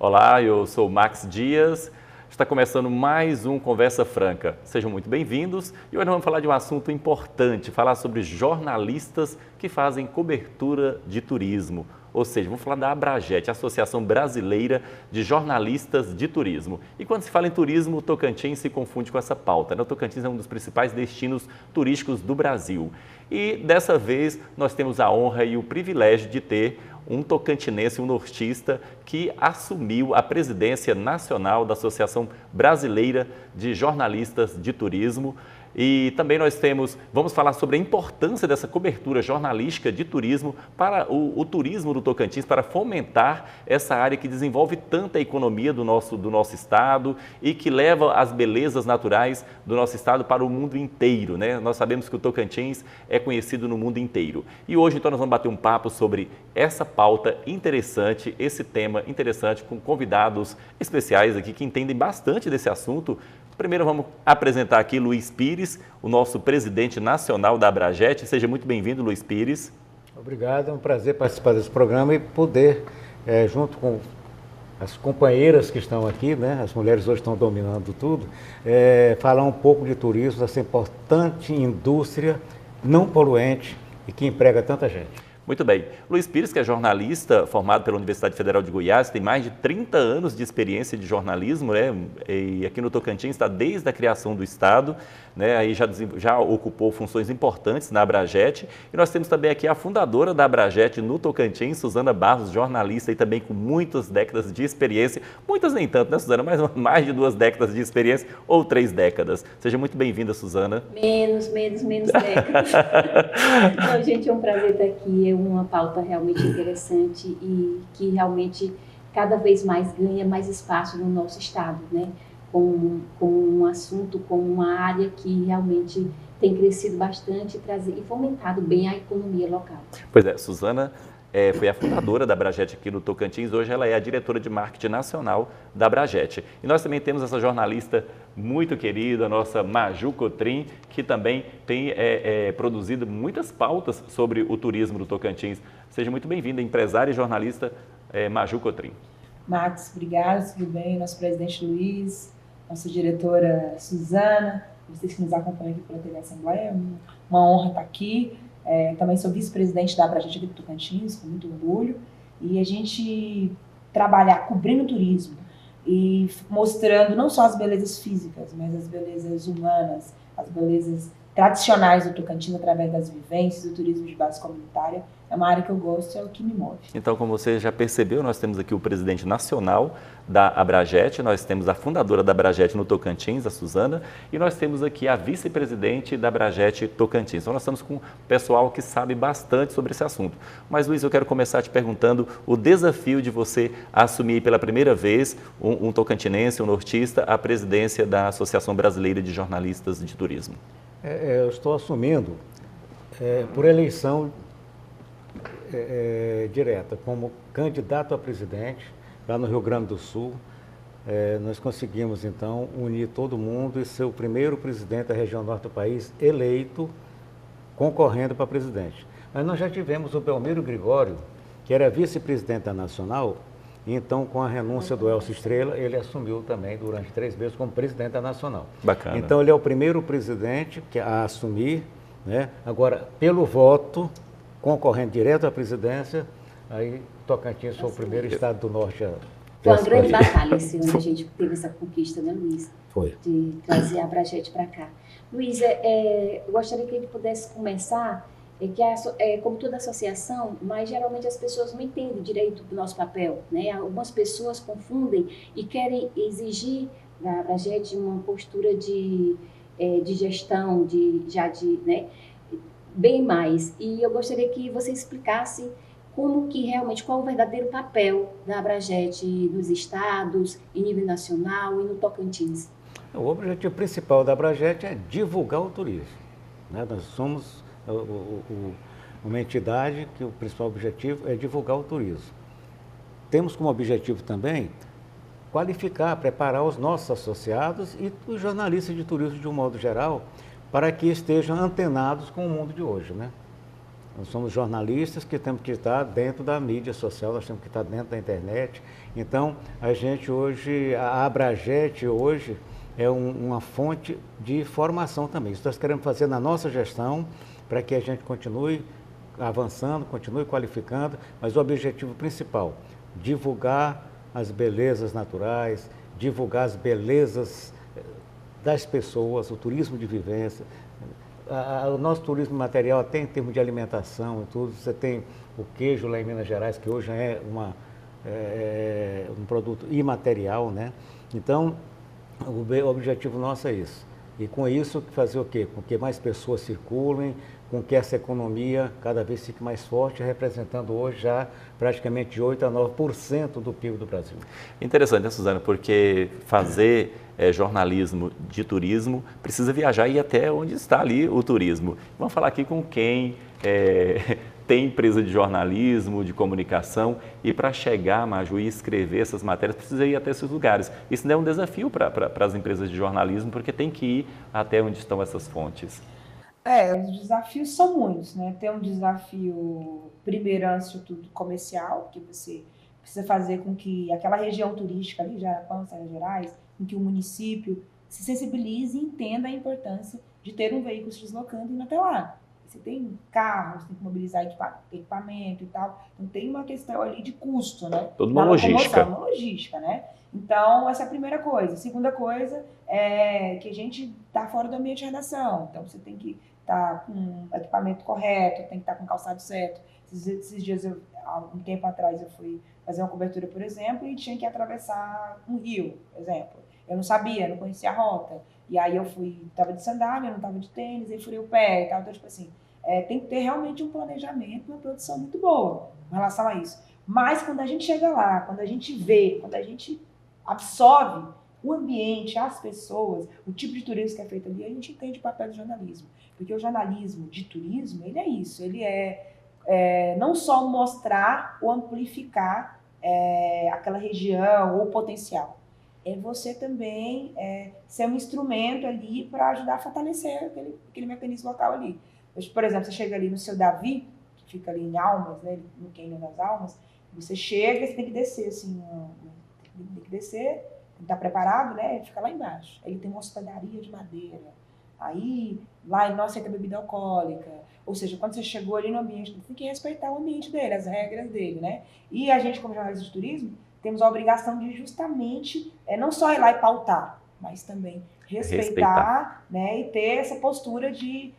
Olá, eu sou o Max Dias. Está começando mais um Conversa Franca. Sejam muito bem-vindos e hoje nós vamos falar de um assunto importante, falar sobre jornalistas que fazem cobertura de turismo. Ou seja, vamos falar da Abrajet, Associação Brasileira de Jornalistas de Turismo. E quando se fala em turismo, o Tocantins se confunde com essa pauta, né? O Tocantins é um dos principais destinos turísticos do Brasil. E dessa vez nós temos a honra e o privilégio de ter um tocantinense, um nortista, que assumiu a presidência nacional da Associação Brasileira de Jornalistas de Turismo. E também vamos falar sobre a importância dessa cobertura jornalística de turismo para o turismo do Tocantins, para fomentar essa área que desenvolve tanta economia do nosso estado e que leva as belezas naturais do nosso estado para o mundo inteiro, né? Nós sabemos que o Tocantins é conhecido no mundo inteiro. E hoje, então, nós vamos bater um papo sobre essa pauta interessante, esse tema interessante, com convidados especiais aqui que entendem bastante desse assunto. Primeiro vamos apresentar aqui Luiz Pires, o nosso presidente nacional da Abrajet. Seja muito bem-vindo, Luiz Pires. Obrigado, é um prazer participar desse programa e poder, junto com as companheiras que estão aqui, né, as mulheres hoje estão dominando tudo, falar um pouco de turismo, dessa importante indústria não poluente e que emprega tanta gente. Muito bem. Luiz Pires, que é jornalista formado pela Universidade Federal de Goiás, tem mais de 30 anos de experiência de jornalismo, né? E aqui no Tocantins está desde a criação do Estado, né? Aí já ocupou funções importantes na Abrajet. E nós temos também aqui a fundadora da Abrajet no Tocantins, Suzana Barros, jornalista e também com muitas décadas de experiência. Muitas nem tanto, né, Suzana? Mas mais de 2 décadas de experiência ou 3 décadas. Seja muito bem-vinda, Suzana. Menos décadas. Então, gente, é um prazer estar aqui. Uma pauta realmente interessante e que realmente cada vez mais ganha mais espaço no nosso estado, né? Com um assunto, com uma área que realmente tem crescido bastante e fomentado bem a economia local. Pois é, Suzana foi a fundadora da Abrajet aqui no Tocantins, hoje ela é a diretora de marketing nacional da Abrajet. E nós também temos essa jornalista muito querida, a nossa Maju Cotrim, que também tem produzido muitas pautas sobre o turismo do Tocantins. Seja muito bem-vinda, empresária e jornalista Maju Cotrim. Max, obrigado, tudo bem? Nosso presidente Luiz, nossa diretora Suzana, vocês que nos acompanham aqui pela TV Assembleia, uma honra estar aqui. Também sou vice-presidente da Abrajet aqui do Tocantins, com muito orgulho. E a gente trabalhar cobrindo turismo e mostrando não só as belezas físicas, mas as belezas humanas, as belezas tradicionais do Tocantins através das vivências, do turismo de base comunitária. É uma área que eu gosto, é o que me move. Então, como você já percebeu, nós temos aqui o presidente nacional da Abrajet, nós temos a fundadora da Abrajet no Tocantins, a Suzana, e nós temos aqui a vice-presidente da Abrajet Tocantins. Então, nós estamos com um pessoal que sabe bastante sobre esse assunto. Mas, Luiz, eu quero começar te perguntando o desafio de você assumir pela primeira vez, um tocantinense, um nortista, a presidência da Associação Brasileira de Jornalistas de Turismo. Eu estou assumindo por eleição direta, como candidato a presidente, lá no Rio Grande do Sul. Nós conseguimos, então, unir todo mundo e ser o primeiro presidente da região norte do país eleito, concorrendo para presidente. Mas nós já tivemos o Belmiro Gregório, que era vice-presidente da Nacional, e então, com a renúncia do Elcio Estrela, ele assumiu também, durante 3 meses, como presidente da Nacional. Bacana. Então, ele é o primeiro presidente a assumir, né? Agora, pelo voto, concorrendo direto à presidência, aí Tocantins foi o primeiro estado do norte a... Foi uma grande batalha esse ano, a gente teve essa conquista, né, Luiz? Foi. De trazer a Abrajet para cá. Luiz, eu gostaria que a gente pudesse começar, como toda associação, mas geralmente as pessoas não entendem direito do nosso papel, né? Algumas pessoas confundem e querem exigir da Abrajet uma postura de gestão, né? Bem mais. E eu gostaria que você explicasse como que realmente, qual é o verdadeiro papel da Abrajet nos estados, em nível nacional e no Tocantins. O objetivo principal da Abrajet é divulgar o turismo, né? Nós somos uma entidade que o principal objetivo é divulgar o turismo. Temos como objetivo também qualificar, preparar os nossos associados e os jornalistas de turismo de um modo geral, para que estejam antenados com o mundo de hoje, né? Nós somos jornalistas que temos que estar dentro da mídia social, nós temos que estar dentro da internet. Então, a gente hoje, a Abrajet hoje é uma fonte de formação também. Isso nós queremos fazer na nossa gestão para que a gente continue avançando, continue qualificando, mas o objetivo principal, divulgar as belezas naturais, divulgar as belezas das pessoas, o turismo de vivência. O nosso turismo material, até em termos de alimentação e tudo, você tem o queijo lá em Minas Gerais, que hoje é um produto imaterial, né? Então, o objetivo nosso é isso. E com isso, fazer o quê? Com que mais pessoas circulem, com que essa economia cada vez fique mais forte, representando hoje já praticamente de 8% a 9% do PIB do Brasil. Interessante, né, Suzana? Porque fazer jornalismo de turismo precisa viajar e ir até onde está ali o turismo. Vamos falar aqui com quem tem empresa de jornalismo, de comunicação, e para chegar, Maju, e escrever essas matérias, precisa ir até esses lugares. Isso não é um desafio para as empresas de jornalismo, porque tem que ir até onde estão essas fontes. Os desafios são muitos, né? Tem um desafio, primeiro, antes de tudo, comercial, que você precisa fazer com que aquela região turística ali, Jaraguá, Minas Gerais, com que o município se sensibilize e entenda a importância de ter um veículo se deslocando e indo até lá. Você tem carros, tem que mobilizar equipamento e tal, então tem uma questão ali de custo, né? Toda uma logística. Uma logística, né? Então, essa é a primeira coisa. A segunda coisa é que a gente está fora do ambiente de redação, então você tem que estar com o equipamento correto, tem que estar com o calçado certo. Esses dias, há um tempo atrás, eu fui fazer uma cobertura, por exemplo, e tinha que atravessar um rio, por exemplo. Eu não sabia, não conhecia a rota. E aí eu estava de sandália, não estava de tênis, aí furei o pé e tal. Então, tipo assim, tem que ter realmente um planejamento, uma produção muito boa em relação a isso. Mas quando a gente chega lá, quando a gente vê, quando a gente absorve o ambiente, as pessoas, o tipo de turismo que é feito ali, a gente entende o papel do jornalismo. Porque o jornalismo de turismo, ele é isso, ele é não só mostrar ou amplificar aquela região ou potencial, é você também ser um instrumento ali para ajudar a fortalecer aquele mecanismo local ali. Por exemplo, você chega ali no seu Davi, que fica ali em Almas, né, no Cânion das Almas, você chega e você tem que descer, assim, tem que descer, tem que estar preparado, né, ele fica lá embaixo. Ele tem uma hospedaria de madeira, aí lá ele não aceita bebida alcoólica, ou seja, quando você chegou ali no ambiente, você tem que respeitar o ambiente dele, as regras dele, né, e a gente, como jornalista de turismo, temos a obrigação de justamente, não só ir lá e pautar, mas também respeitar. Né, e ter essa postura de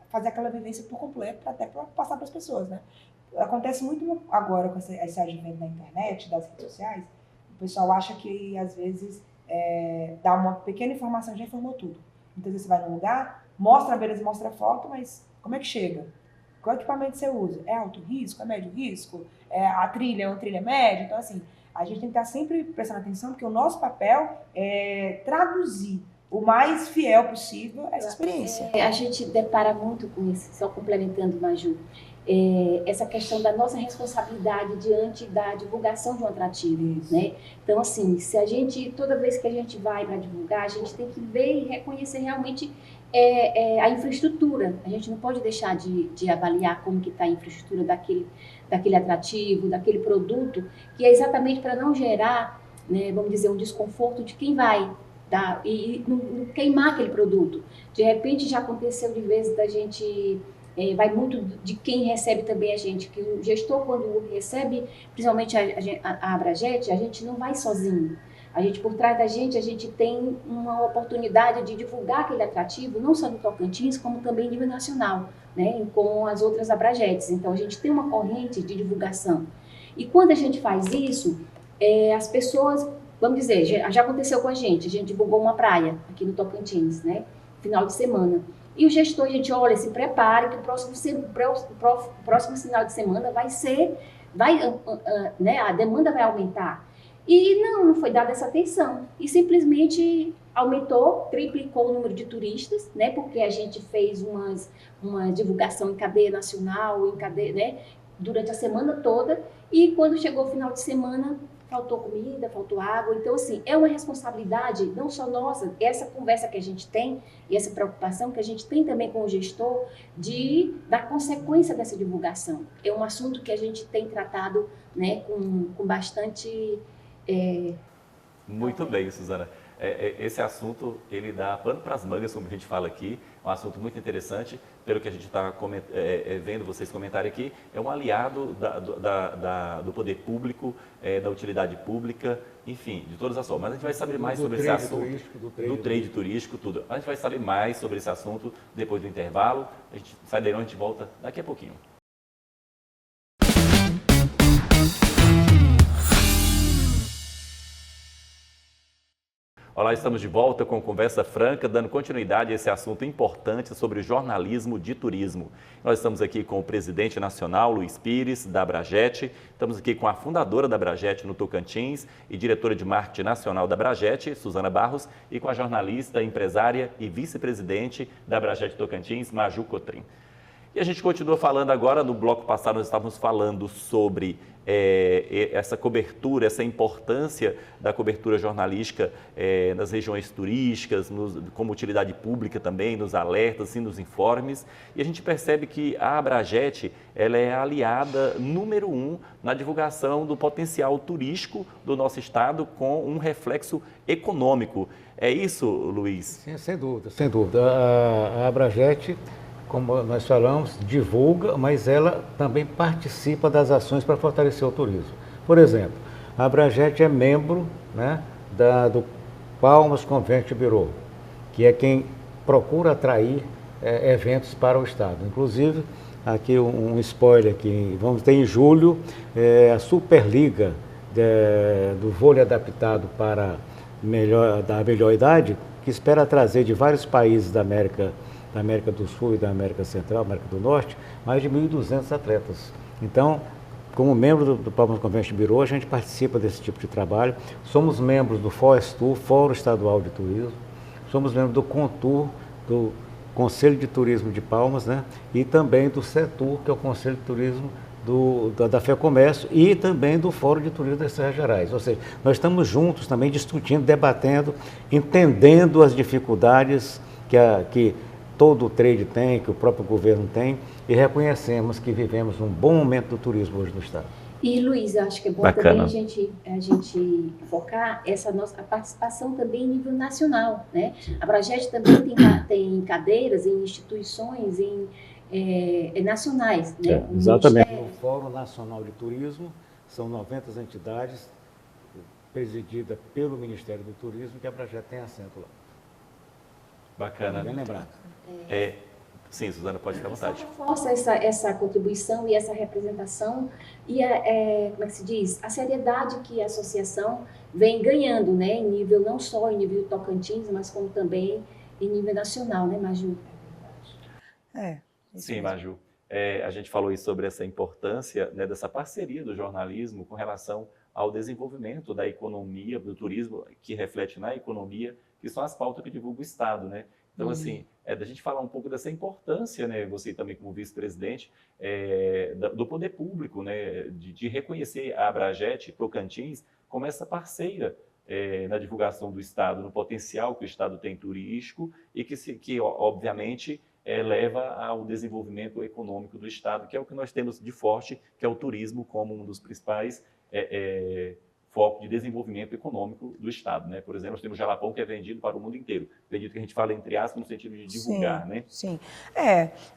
fazer aquela vivência por completo, até para passar para as pessoas, né. Acontece muito agora com esse advento da internet, das redes sociais, o pessoal acha que, às vezes, dá uma pequena informação, já informou tudo. Muitas vezes você vai num lugar, mostra a beleza, mostra a foto, mas como é que chega? Qual equipamento você usa? É alto risco? É médio risco? A trilha é uma trilha média? Então, assim, a gente tem que estar sempre prestando atenção, porque o nosso papel é traduzir o mais fiel possível essa experiência. A gente depara muito com isso, só complementando, Maju, essa questão da nossa responsabilidade diante da divulgação de um atrativo, né? Então, assim, se a gente, toda vez que a gente vai para divulgar, a gente tem que ver e reconhecer realmente a infraestrutura. A gente não pode deixar de avaliar como que está a infraestrutura daquele atrativo, daquele produto, que é exatamente para não gerar, né, vamos dizer, um desconforto de quem vai e não queimar aquele produto. De repente já aconteceu de vezes da gente, vai muito de quem recebe também a gente, que o gestor, quando recebe, principalmente a Abrajet, a gente não vai sozinho. A gente, por trás da gente, a gente tem uma oportunidade de divulgar aquele atrativo, não só no Tocantins, como também em nível nacional, né, com as outras Abrajetes. Então, a gente tem uma corrente de divulgação. E quando a gente faz isso, as pessoas, vamos dizer, já aconteceu com a gente divulgou uma praia aqui no Tocantins, né, final de semana. E o gestor, a gente olha, se prepare, que o próximo final de semana né, a demanda vai aumentar. E não foi dada essa atenção. E simplesmente aumentou, triplicou o número de turistas, né? Porque a gente fez uma divulgação em cadeia nacional, né? Durante a semana toda. E quando chegou o final de semana, faltou comida, faltou água. Então, assim, é uma responsabilidade não só nossa, essa conversa que a gente tem e essa preocupação que a gente tem também com o gestor da consequência dessa divulgação. É um assunto que a gente tem tratado, né, com bastante... Muito bem, Suzana. Esse assunto, ele dá pano para as mangas, como a gente fala aqui, é um assunto muito interessante, pelo que a gente está vendo vocês comentarem aqui, é um aliado do poder público, da utilidade pública, enfim, de todas as formas. Mas a gente vai saber mais sobre esse assunto, do trade turístico, tudo. A gente vai saber mais sobre esse assunto depois do intervalo, a gente sai daí, a gente volta daqui a pouquinho. Olá, estamos de volta com Conversa Franca, dando continuidade a esse assunto importante sobre jornalismo de turismo. Nós estamos aqui com o presidente nacional, Luiz Pires, da Abrajet, estamos aqui com a fundadora da Abrajet no Tocantins e diretora de marketing nacional da Abrajet, Suzana Barros, e com a jornalista, empresária e vice-presidente da Abrajet Tocantins, Maju Cotrim. E a gente continua falando agora, no bloco passado nós estávamos falando sobre essa cobertura, essa importância da cobertura jornalística nas regiões turísticas, como utilidade pública também, nos alertas e nos informes. E a gente percebe que a Abrajet, ela é a aliada número 1 na divulgação do potencial turístico do nosso estado com um reflexo econômico. É isso, Luiz? Sim, sem dúvida, sem dúvida. A Abrajet, como nós falamos, divulga, mas ela também participa das ações para fortalecer o turismo. Por exemplo, a Abrajet é membro, né, do Palmas Convention Bureau, que é quem procura atrair eventos para o estado. Inclusive, aqui um spoiler, que vamos ter em julho a Superliga do vôlei adaptado para da melhor idade, que espera trazer de vários países da América do Sul e da América Central, América do Norte, mais de 1.200 atletas. Então, como membro do Palmas Convention Bureau, a gente participa desse tipo de trabalho. Somos membros do FOESTUR, Fórum Estadual de Turismo, somos membros do CONTUR, do Conselho de Turismo de Palmas, né? E também do CETUR, que é o Conselho de Turismo da FEComércio, e também do Fórum de Turismo das Serras Gerais. Ou seja, nós estamos juntos também discutindo, debatendo, entendendo as dificuldades que todo o trade tem, que o próprio governo tem, e reconhecemos que vivemos um bom momento do turismo hoje no estado. E, Luiz, eu acho que é bom Bacana. também a gente focar a participação também em nível nacional, né? A Abrajet também tem cadeiras em instituições nacionais, né? Exatamente. No Fórum Nacional de Turismo, são 90 entidades presididas pelo Ministério do Turismo, que a Abrajet tem assento lá. Bacana. Bem lembrado. Sim, Suzana, pode ficar à vontade. Reforça essa contribuição e essa representação e como é que se diz? A seriedade que a associação vem ganhando, né? Em nível, não só em nível Tocantins, mas como também em nível nacional, né, Maju? Sim, Maju. A gente falou isso sobre essa importância, né, dessa parceria do jornalismo com relação ao desenvolvimento da economia, do turismo, que reflete na economia, que são as pautas que divulga o Estado, né? Então, assim, da gente falar um pouco dessa importância, né, você também como vice-presidente, do poder público, né, de reconhecer a Abrajet Tocantins como essa parceira na divulgação do Estado, no potencial que o Estado tem turístico e que obviamente, leva ao desenvolvimento econômico do Estado, que é o que nós temos de forte, que é o turismo como um dos principais foco de desenvolvimento econômico do Estado, né? Por exemplo, nós temos o jalapão que é vendido para o mundo inteiro. Acredito que a gente fala entre aspas no sentido de divulgar, né? Sim.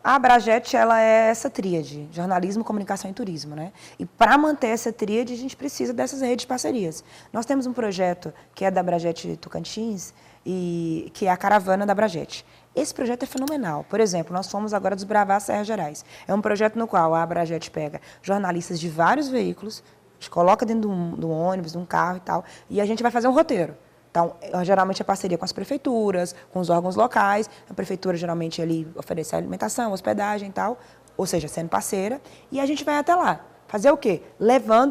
A Abrajet, ela é essa tríade, jornalismo, comunicação e turismo, né? E para manter essa tríade, a gente precisa dessas redes de parcerias. Nós temos um projeto que é da Abrajet Tocantins, e que é a Caravana da Abrajet. Esse projeto é fenomenal. Por exemplo, nós fomos agora desbravar as Serras Gerais. É um projeto no qual a Abrajet pega jornalistas de vários veículos, a gente coloca dentro de um ônibus, de um carro e tal, e a gente vai fazer um roteiro. Então, geralmente é parceria com as prefeituras, com os órgãos locais. A prefeitura geralmente ali oferece alimentação, hospedagem e tal, ou seja, sendo parceira, e a gente vai até lá, Fazer o quê?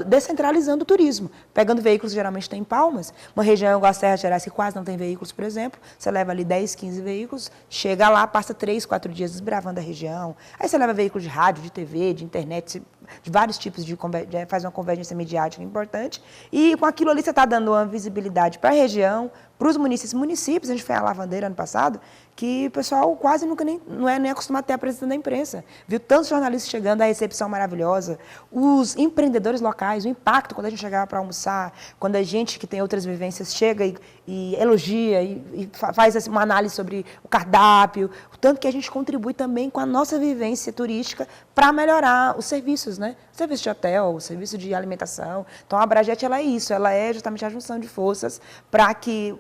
Descentralizando o turismo. Pegando veículos que geralmente tem em Palmas, uma região igual a Serra Gerais, que quase não tem veículos, por exemplo, você leva ali 10, 15 veículos, chega lá, passa 3, 4 dias desbravando a região. Aí você leva veículos de rádio, de TV, de internet, de vários tipos faz uma convergência midiática importante. E com aquilo ali você está dando uma visibilidade para a região, para os municípios. A gente foi à Lavandeira ano passado, que o pessoal quase nunca não é nem acostumado a ter a presença da imprensa. Viu tantos jornalistas chegando, a recepção maravilhosa, os empreendedores locais, o impacto quando a gente chegava para almoçar, quando a gente que tem outras vivências chega e elogia e faz assim, uma análise sobre o cardápio, o tanto que a gente contribui também com a nossa vivência turística para melhorar os serviços, né? O serviço de hotel, o serviço de alimentação. Então, a Abrajet, ela é isso, ela é justamente a junção de forças para que,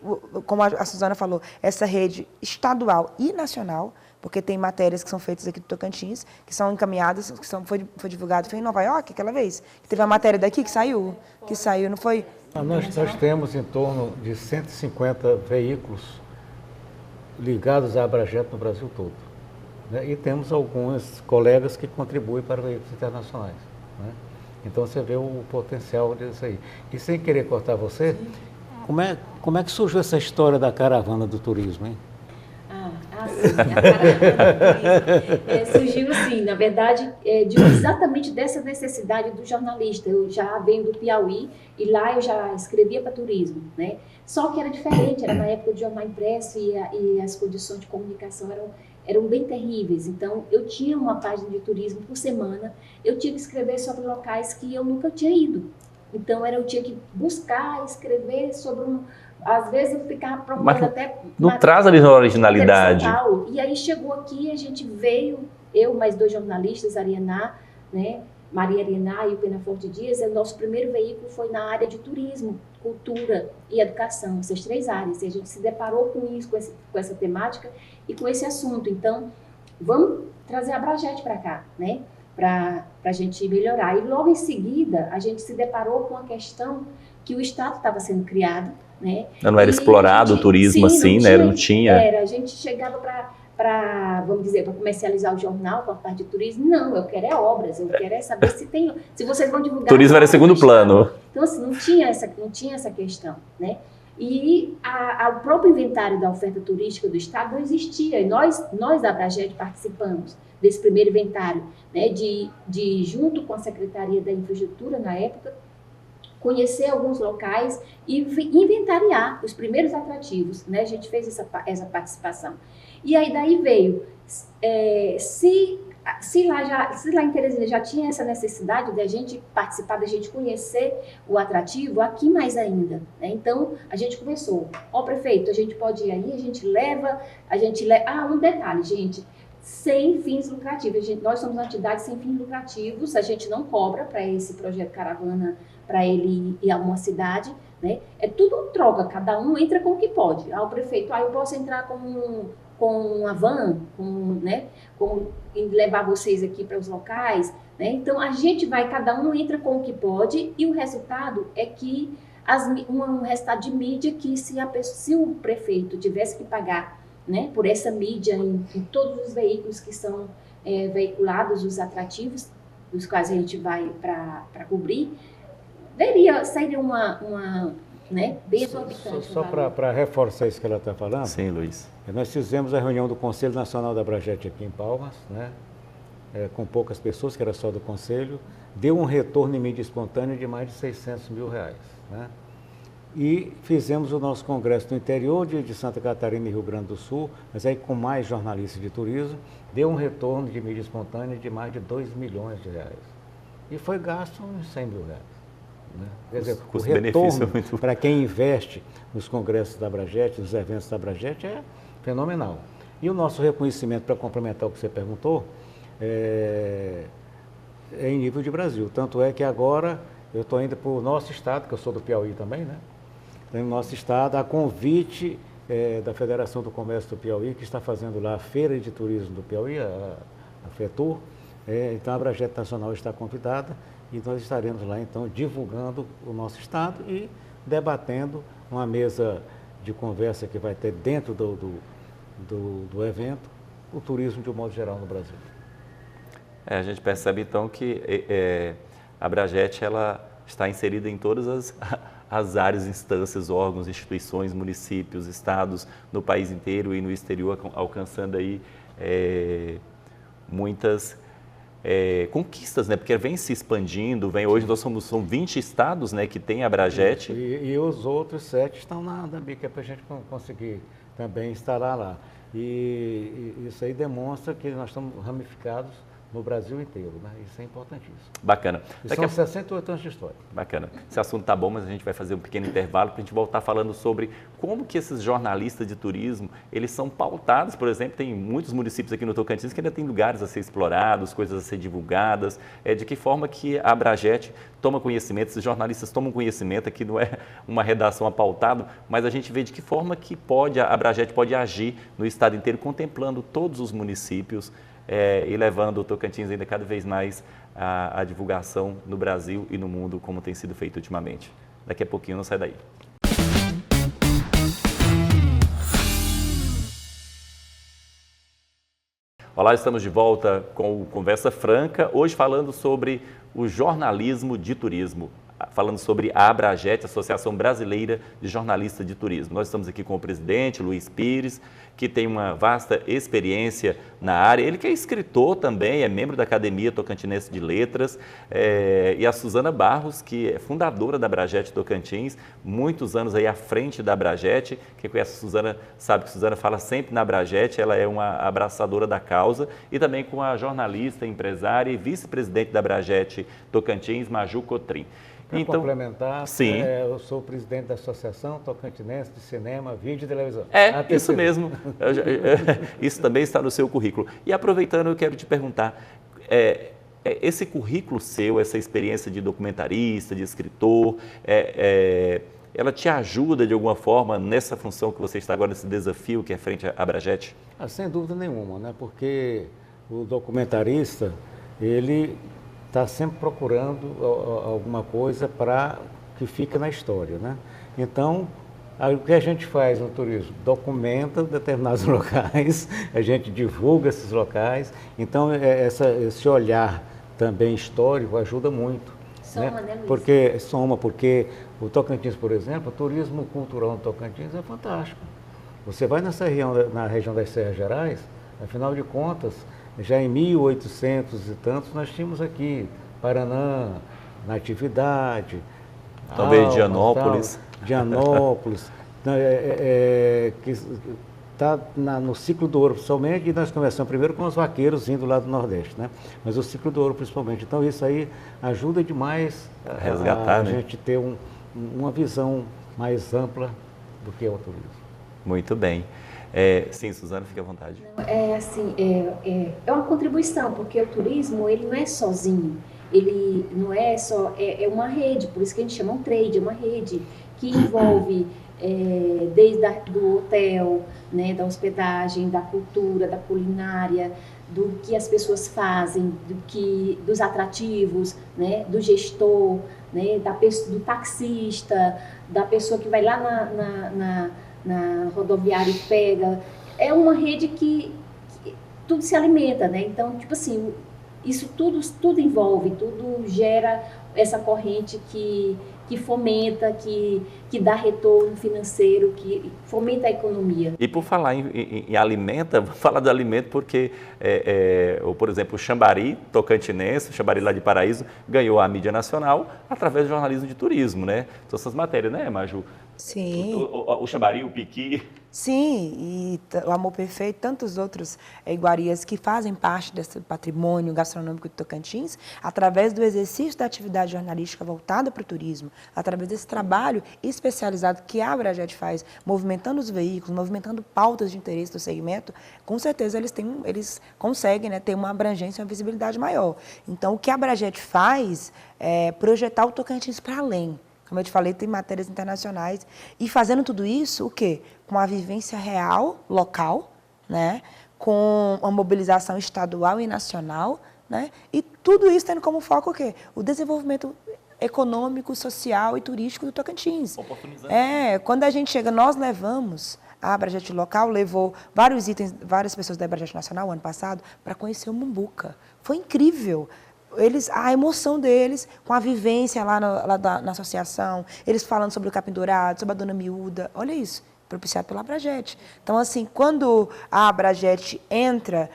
como a Suzana falou, essa rede estadual e nacional, porque tem matérias que são feitas aqui do Tocantins, que são encaminhadas, foi divulgado, foi em Nova York aquela vez, que teve a matéria daqui que saiu, não foi? Nós temos em torno de 150 veículos ligados à Abrajet no Brasil todo. Né? E temos alguns colegas que contribuem para veículos internacionais. Né? Então você vê o potencial disso aí. E sem querer cortar você, como é que surgiu essa história da caravana do turismo, hein? Sim, a caravana do turismo. Surgiu sim, na verdade, exatamente dessa necessidade do jornalista. Eu já venho do Piauí e lá eu já escrevia para turismo, né? Só que era diferente, era na época do jornal impresso e as condições de comunicação eram bem terríveis. Então, eu tinha uma página de turismo por semana, eu tinha que escrever sobre locais que eu nunca tinha ido. Então, eu tinha que buscar, escrever sobre às vezes eu ficava procurando até... Não traz ali uma originalidade. E aí chegou aqui, a gente veio, eu mais 2 jornalistas, Arianá, né? Maria Arianá e o Penaforte Dias, o nosso primeiro veículo foi na área de turismo, cultura e educação, essas 3 áreas. E a gente se deparou com isso, com essa temática e com esse assunto. Então, vamos trazer a Abrajet para cá, né? Para a gente melhorar. E logo em seguida, a gente se deparou com a questão que o Estado estava sendo criado, né? Não era explorado o turismo assim, né? Não tinha. A gente chegava para, vamos dizer, para comercializar o jornal com a parte de turismo. Não, eu quero obras, eu quero saber se vocês vão divulgar. Turismo era segundo plano. Então, assim, não tinha essa questão, né? E o próprio inventário da oferta turística do Estado não existia. E nós da Abrajet participamos desse primeiro inventário, né? Junto com a Secretaria da Infraestrutura, na época, conhecer alguns locais e inventariar os primeiros atrativos, né? A gente fez essa participação. E aí daí veio, se lá em Teresina já tinha essa necessidade de a gente participar, da gente conhecer o atrativo, aqui mais ainda, né? Então, a gente começou, prefeito, a gente pode ir aí, a gente leva, um detalhe, gente, sem fins lucrativos. Nós somos uma entidade sem fins lucrativos, a gente não cobra para esse projeto Caravana, para ele ir a uma cidade, né? É tudo troca, cada um entra com o que pode. O prefeito, eu posso entrar com uma van, né? E levar vocês aqui para os locais, né? Então, cada um entra com o que pode e o resultado é que um resultado de mídia que se o prefeito tivesse que pagar, né, por essa mídia em todos os veículos que são veiculados, os atrativos, dos quais a gente vai para cobrir, sairia uma né, bem exorbitante. Só para reforçar isso que ela está falando. Sim, Luiz. Nós fizemos a reunião do Conselho Nacional da Abrajet aqui em Palmas, né, com poucas pessoas, que era só do Conselho, deu um retorno em mídia espontânea de mais de R$600 mil, né? E fizemos o nosso congresso no interior de Santa Catarina e Rio Grande do Sul, mas aí com mais jornalistas de turismo, deu um retorno de mídia espontânea de mais de R$2 milhões. E foi gasto uns R$100 mil. Né? Quer dizer, o retorno para quem investe nos congressos da Abrajet, nos eventos da Abrajet, é fenomenal. E o nosso reconhecimento, para complementar o que você perguntou, é em nível de Brasil. Tanto é que agora eu estou indo para o nosso estado, que eu sou do Piauí também, né? No nosso estado, a convite da Federação do Comércio do Piauí, que está fazendo lá a Feira de Turismo do Piauí, a FETUR. Então, a Abrajet Nacional está convidada e nós estaremos lá, então, divulgando o nosso estado e debatendo uma mesa de conversa que vai ter dentro do evento, o turismo de um modo geral no Brasil. A gente percebe, então, que a Abrajet, ela está inserida em todas as áreas, instâncias, órgãos, instituições, municípios, estados, no país inteiro e no exterior, alcançando aí muitas conquistas, né? Porque vem se expandindo, hoje são 20 estados, né, que tem a Abrajet. E os outros 7 estão na BIC, para a gente conseguir também instalar lá. E isso aí demonstra que nós estamos ramificados no Brasil inteiro, né? Isso é importantíssimo. Bacana. São 68 anos de história. Bacana. Esse assunto está bom, mas a gente vai fazer um pequeno intervalo para a gente voltar falando sobre como que esses jornalistas de turismo, eles são pautados. Por exemplo, tem muitos municípios aqui no Tocantins que ainda tem lugares a ser explorados, coisas a ser divulgadas. De que forma que a Abrajet toma conhecimento, esses jornalistas tomam conhecimento, aqui não é uma redação apautada, mas a gente vê de que forma que a Abrajet pode agir no estado inteiro, contemplando todos os municípios, e levando o Tocantins ainda cada vez mais à divulgação no Brasil e no mundo, como tem sido feito ultimamente. Daqui a pouquinho, não sai daí. Olá, estamos de volta com o Conversa Franca, hoje falando sobre o jornalismo de turismo, falando sobre a Abrajet, Associação Brasileira de Jornalistas de Turismo. Nós estamos aqui com o presidente, Luiz Pires, que tem uma vasta experiência na área. Ele que é escritor também, é membro da Academia Tocantinense de Letras, e a Suzana Barros, que é fundadora da Abrajet Tocantins, muitos anos aí à frente da Abrajet. Quem conhece a Suzana sabe que a Suzana fala sempre na Abrajet, ela é uma abraçadora da causa, e também com a jornalista, empresária e vice-presidente da Abrajet Tocantins, Maju Cotrim. Para complementar, sim. Eu sou presidente da Associação Tocantinense de Cinema, Vídeo e Televisão. Isso mesmo. Isso também está no seu currículo. E aproveitando, eu quero te perguntar, esse currículo seu, essa experiência de documentarista, de escritor, ela te ajuda de alguma forma nessa função que você está agora, nesse desafio que é frente à Abrajet? Sem dúvida nenhuma, né? Porque o documentarista, ele está sempre procurando alguma coisa para que fique na história, né? Então, o que a gente faz no turismo? Documenta determinados locais, a gente divulga esses locais, então esse olhar também histórico ajuda muito. Soma, né, Luiz? Porque o Tocantins, por exemplo, o turismo cultural no Tocantins é fantástico. Você vai na região das Serras Gerais, afinal de contas, já em 1800 e tantos, nós tínhamos aqui Paraná, Natividade, talvez Dianópolis. Dianópolis, que está no ciclo do ouro principalmente, e nós começamos primeiro com os vaqueiros vindo lá do Nordeste, né? Mas o ciclo do ouro principalmente. Então isso aí ajuda demais a gente ter uma visão mais ampla do que é o turismo. Muito bem. Sim, Suzana, fique à vontade. É uma contribuição, porque o turismo, ele não é sozinho, ele não é só, é uma rede, por isso que a gente chama um trade, é uma rede que envolve desde do hotel, né, da hospedagem, da cultura, da culinária, do que as pessoas fazem, dos atrativos, né, do gestor, né, do taxista, da pessoa que vai lá na rodoviária e pega. É uma rede que tudo se alimenta, né? Então, tipo assim, isso tudo envolve, tudo gera essa corrente que fomenta, que dá retorno financeiro, que fomenta a economia. E por falar em alimenta, vou falar do alimento porque, por exemplo, o Xambari Tocantinense, o Xambari lá de Paraíso, ganhou a mídia nacional através do jornalismo de turismo, né? Então, essas matérias, né, Maju? Sim. O Xambari, o Piqui. Sim, e o Amor Perfeito, tantos outros iguarias que fazem parte desse patrimônio gastronômico de Tocantins, através do exercício da atividade jornalística voltada para o turismo, através desse trabalho especializado que a Abrajet faz, movimentando os veículos, movimentando pautas de interesse do segmento, com certeza eles conseguem, né, ter uma abrangência, uma visibilidade maior. Então, o que a Abrajet faz é projetar o Tocantins para além. Como eu te falei, tem matérias internacionais. E fazendo tudo isso, o quê? Com a vivência real, local, né? Com a mobilização estadual e nacional, né? E tudo isso tendo como foco o quê? O desenvolvimento econômico, social e turístico do Tocantins. Quando a gente chega, nós levamos, a Abrajet local levou vários itens, várias pessoas da Abrajet Nacional, ano passado, para conhecer o Mumbuca. Foi incrível. a emoção deles com a vivência lá na associação, eles falando sobre o capim dourado, sobre a dona miúda, olha isso, propiciado pela Abrajet. Então, assim, quando a Abrajet entra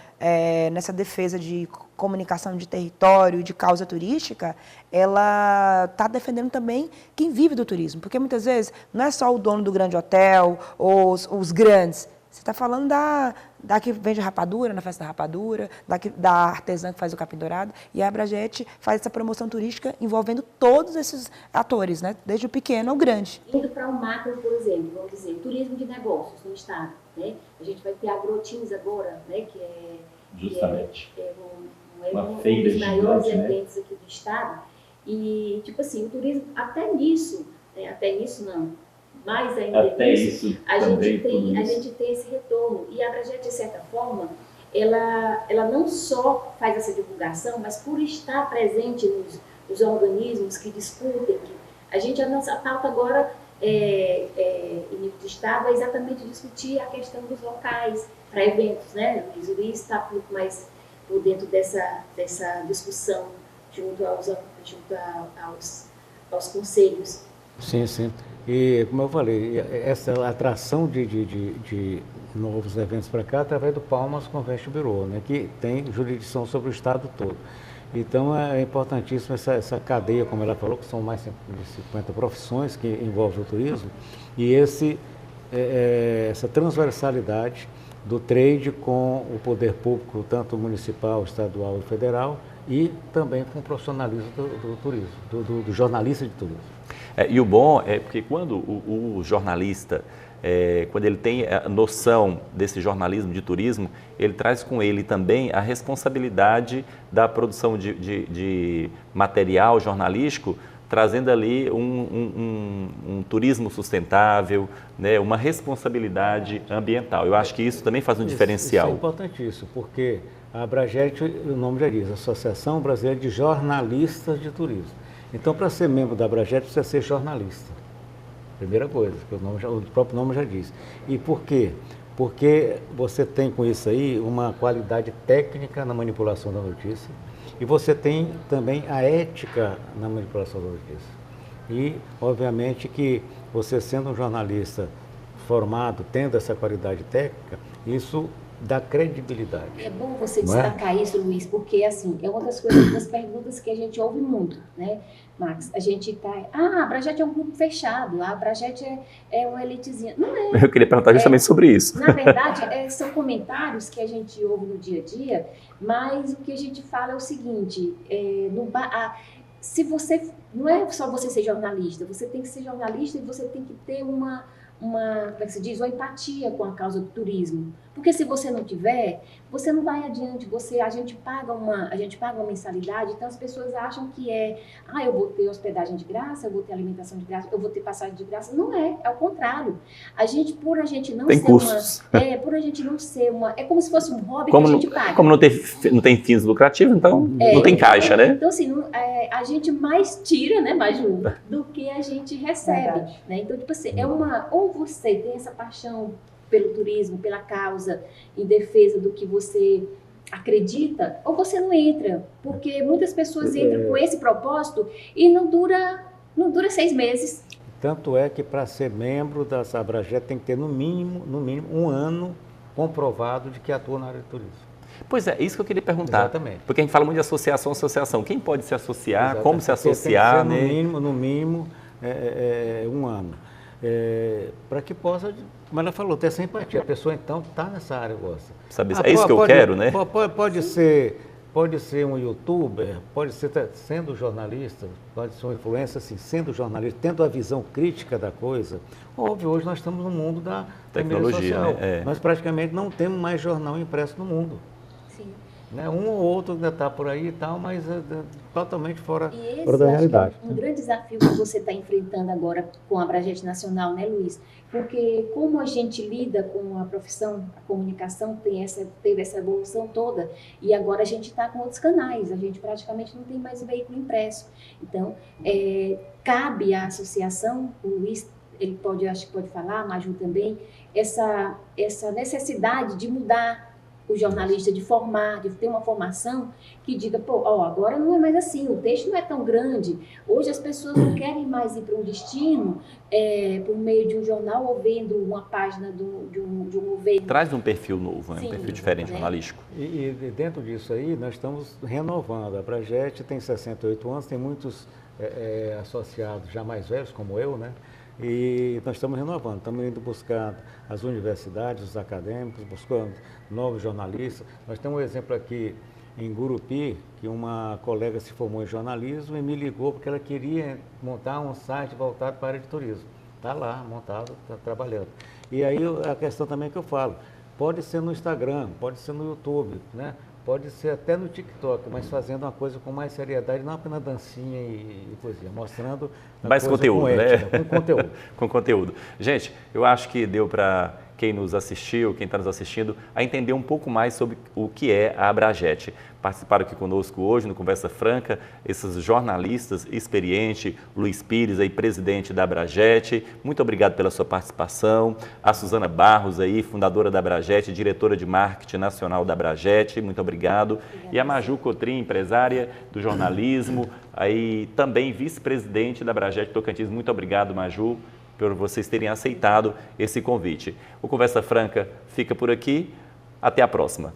nessa defesa de comunicação de território, de causa turística, ela está defendendo também quem vive do turismo, porque muitas vezes não é só o dono do grande hotel ou os grandes. Você está falando da que vende rapadura, na festa da rapadura, da artesã que faz o capim dourado, e a Abrajet faz essa promoção turística envolvendo todos esses atores, né? Desde o pequeno ao grande. Indo para o macro, por exemplo, vamos dizer, turismo de negócios no estado, né? A gente vai ter a Agrotins agora, né? Que é Justamente. um dos maiores eventos aqui do estado. E, tipo assim, o turismo, até nisso não, mais ainda até nisso, isso a gente tem esse retorno. E a Abrajet, de certa forma, ela não só faz essa divulgação, mas por estar presente nos organismos que discutem, a nossa pauta agora, em nível de estado, é exatamente discutir a questão dos locais para eventos, né? O Luiz está muito mais por dentro dessa discussão junto aos conselhos. Sim, sim. E, como eu falei, essa atração de novos eventos para cá através do Palmas Convention Bureau, né, que tem jurisdição sobre o estado todo. Então, é importantíssimo essa cadeia, como ela falou, que são mais de 50 profissões que envolvem o turismo, e essa transversalidade do trade com o poder público, tanto municipal, estadual e federal, e também com o profissionalismo do turismo, do jornalista de turismo. E o bom é porque quando o jornalista, quando ele tem a noção desse jornalismo de turismo, ele traz com ele também a responsabilidade da produção de material jornalístico, trazendo ali um turismo sustentável, né, uma responsabilidade ambiental. Eu acho que isso também faz um diferencial. Isso é importantíssimo, porque a Abrajet, o nome já diz, Associação Brasileira de Jornalistas de Turismo. Então, para ser membro da Abrajet, precisa ser jornalista. Primeira coisa, que o próprio nome já diz. E por quê? Porque você tem com isso aí uma qualidade técnica na manipulação da notícia e você tem também a ética na manipulação da notícia. E, obviamente, que você sendo um jornalista formado, tendo essa qualidade técnica, isso dá credibilidade. É bom você destacar isso, Luiz, porque assim, é uma das coisas, das perguntas que a gente ouve muito, né, Max? A gente tá, a Abrajet é um grupo fechado, a Abrajet é uma elitezinha. Não é. Eu queria perguntar justamente sobre isso. Na verdade, são comentários que a gente ouve no dia a dia, mas o que a gente fala é o seguinte, se você, não é só você ser jornalista, você tem que ser jornalista e você tem que ter uma como é que se diz, uma empatia com a causa do turismo. Porque se você não tiver, você não vai adiante. A gente paga uma mensalidade, então as pessoas acham que eu vou ter hospedagem de graça, eu vou ter alimentação de graça, eu vou ter passagem de graça. Não é o contrário. Por a gente não tem ser custos. por a gente não ser é como se fosse um hobby que a gente paga. Como não tem fins lucrativos, então não tem caixa, né? Então, assim, a gente mais tira, né, Maju, do que a gente recebe. Né? Então, tipo assim, ou você tem essa paixão pelo turismo, pela causa, em defesa do que você acredita, ou você não entra, porque muitas pessoas entram com esse propósito e não dura 6 meses. Tanto é que para ser membro da Abrajet tem que ter no mínimo 1 ano comprovado de que atua na área de turismo. Pois é, isso que eu queria perguntar. Exatamente. Porque a gente fala muito de associação. Quem pode se associar? Exatamente. Como se associar? Tem que ser né? no mínimo 1 ano. Para que possa, como ela falou, ter essa empatia. A pessoa, então, está nessa área, gosta. Sabe, é isso que eu quero, né? Pode ser um youtuber, pode ser sendo jornalista, pode ser um influencer, assim, sendo jornalista, tendo a visão crítica da coisa. Óbvio, hoje nós estamos no mundo da tecnologia, social. né? Nós praticamente não temos mais jornal impresso no mundo. Sim. Né? Um ou outro ainda está por aí e tal, mas totalmente fora da realidade. É um grande desafio que você está enfrentando agora com a Abrajet Nacional, né, Luiz? Porque como a gente lida com a profissão, a comunicação teve essa evolução toda, e agora a gente está com outros canais, a gente praticamente não tem mais veículo impresso. Então, cabe à associação, o Luiz, acho que pode falar, a Maju também, essa necessidade de mudar o jornalista de formar, de ter uma formação que diga, pô, ó, agora não é mais assim, o texto não é tão grande. Hoje as pessoas não querem mais ir para um destino por meio de um jornal ou vendo uma página de um governo. Traz um perfil novo, né? Sim, Um perfil diferente, né? jornalístico. E dentro disso aí, nós estamos renovando. A Abrajet tem 68 anos, tem muitos associados já mais velhos, como eu, né? E nós estamos renovando, estamos indo buscar as universidades, os acadêmicos, buscando novos jornalistas. Nós temos um exemplo aqui em Gurupi, que uma colega se formou em jornalismo e me ligou porque ela queria montar um site voltado para a área de turismo. Está lá, montado, está trabalhando. E aí a questão também que eu falo, pode ser no Instagram, pode ser no YouTube, né? Pode ser até no TikTok, mas fazendo uma coisa com mais seriedade, não apenas dancinha e poesia, mostrando mais conteúdo, com ética, né? Com conteúdo. Com conteúdo. Gente, eu acho que deu para quem nos assistiu, quem está nos assistindo, a entender um pouco mais sobre o que é a Abrajet. Participaram aqui conosco hoje no Conversa Franca esses jornalistas experientes, Luiz Pires, aí, presidente da Abrajet. Muito obrigado pela sua participação. A Suzana Barros, aí, fundadora da Abrajet, diretora de marketing nacional da Abrajet. Muito obrigado. E a Maju Cotrim, empresária do jornalismo, aí também vice-presidente da Abrajet Tocantins. Muito obrigado, Maju, por vocês terem aceitado esse convite. O Conversa Franca fica por aqui. Até a próxima.